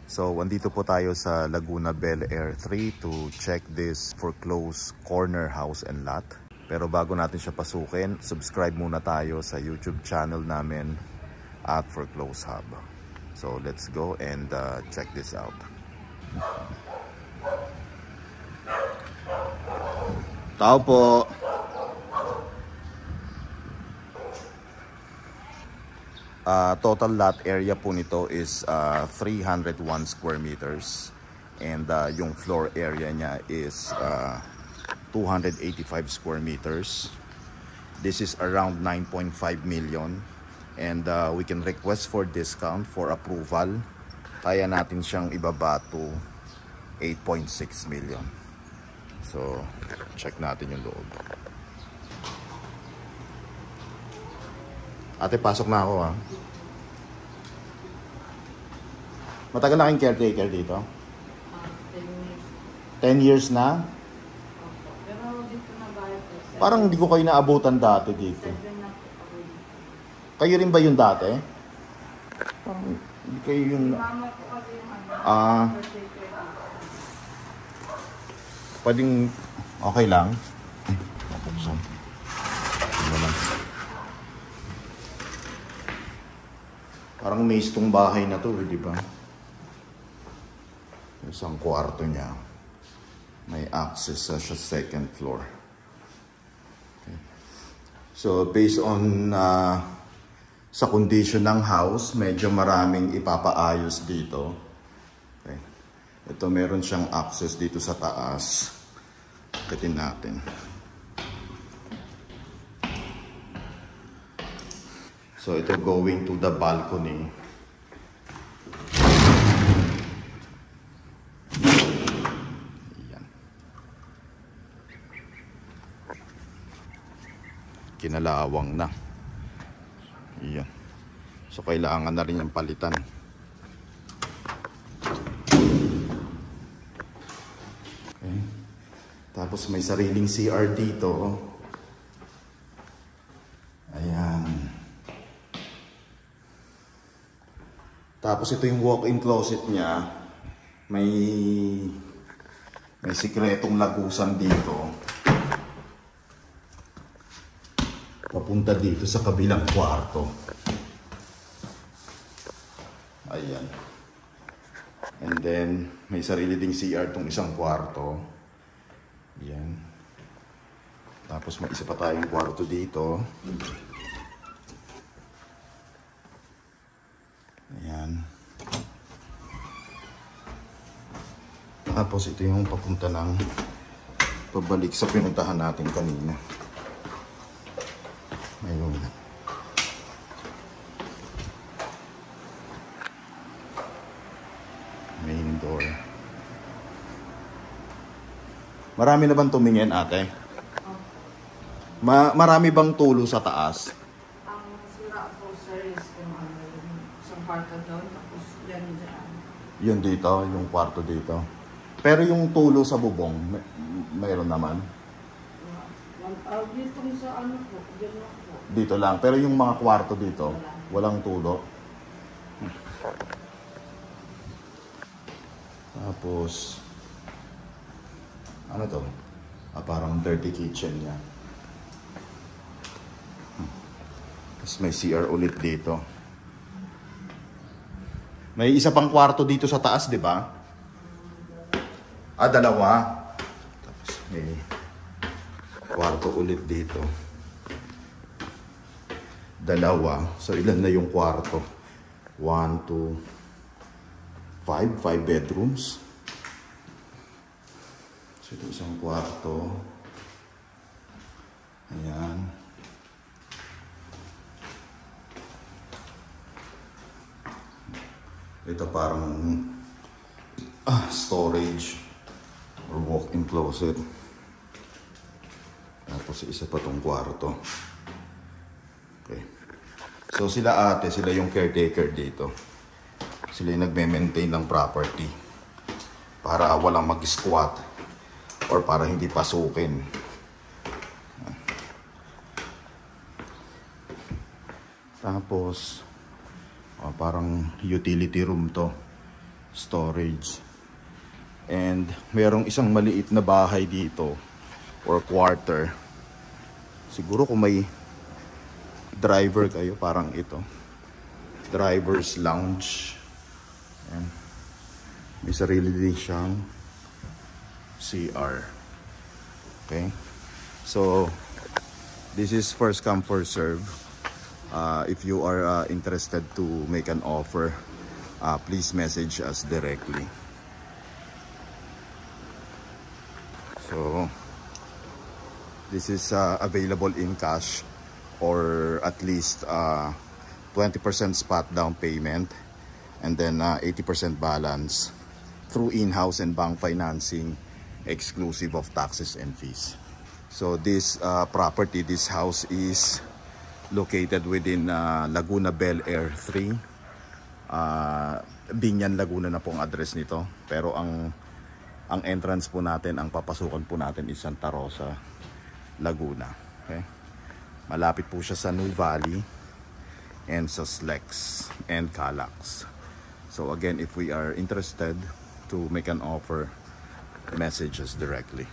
So, andito po tayo sa Laguna Bel Air 3 to check this foreclosed corner house and lot. Pero bago natin siya pasukin, subscribe muna tayo sa YouTube channel namin at Foreclosed Hub. So, let's go and check this out. Tao po! Total lot area po nito is 301 square meters and yung floor area niya is 285 square meters. This is around 9.5 million and we can request for discount for approval. Kaya natin siyang ibaba to 8.6 million. So check natin yung loob. Ate, pasok na ako ha. Matagal na kayong caretaker dito? 10 years na? Pero dito na bayad po. Parang hindi ko kayo naabutan dati dito. Kayo rin ba yung dati? Parang hindi kayo yung... Mama ko kasi yung Pwedeng okay lang. Mapuksan. Ano lang. Parang maze tong bahay na to, di ba? Isang kwarto niya. May access sa second floor. Okay. So, based on sa condition ng house, medyo maraming ipapaayos dito. Okay. Ito, meron siyang access dito sa taas. Akitin natin. So, ito going to the balcony. Ayan. Kinalawang na. Ayan. So, kailangan na rin yung palitan. Okay. Tapos may sariling CR dito. Ayan. Tapos ito yung walk-in closet niya. May sikretong lagusan dito. Papunta dito sa kabilang kwarto. Ayan. And then may sarili ding CR tong isang kwarto. Ayan. Tapos may isa pa tayong kwarto dito. Ayan. Tapos ito yung papunta ng pabalik sa pinuntahan natin kanina. Ayun. Main door. Marami na bang tumingin, ate? Marami bang tulo sa taas? Ang sira po sir is kung ano yung isang kwarto doon, tapos yan dyan. Yun dito, yung kwarto dito. Pero yung tulo sa bubong, mayroon naman? Dito sa ano po, dyan lang po. Dito lang. Pero yung mga kwarto dito, walang tulo. Tapos, ano to? Parang dirty kitchen niya. Tapos may CR ulit dito. May isa pang kwarto dito sa taas, di ba? Dalawa. Tapos may kwarto ulit dito. Dalawa. So, ilan na yung kwarto? 1, 2, 5 bedrooms. So, ito isang kwarto. Ayan. Ito parang storage or walk-in closet. Tapos isa pa tong kwarto. Okay. So sila ate, sila yung caretaker dito. Sila yung nagme-maintain ng property para walang mag-squat or para hindi pasukin. Tapos parang utility room to. storage. And merong isang maliit na bahay dito or quarter. Siguro kung may driver kayo, parang ito. Driver's lounge. Ayan. May sarili din siyang CR. Okay. So, this is first come first serve. If you are interested to make an offer, please message us directly. So, this is available in cash or at least 20% spot down payment and then 80% balance through in-house and bank financing exclusive of taxes and fees. So this property, this house is located within Laguna Bel Air 3. Binyan, Laguna na pong address nito. Pero ang entrance po natin, ang papasukan po natin is Santa Rosa, Laguna. Okay? Malapit po siya sa New Valley and sa Slex and Calax. So again, if we are interested to make an offer, message us directly.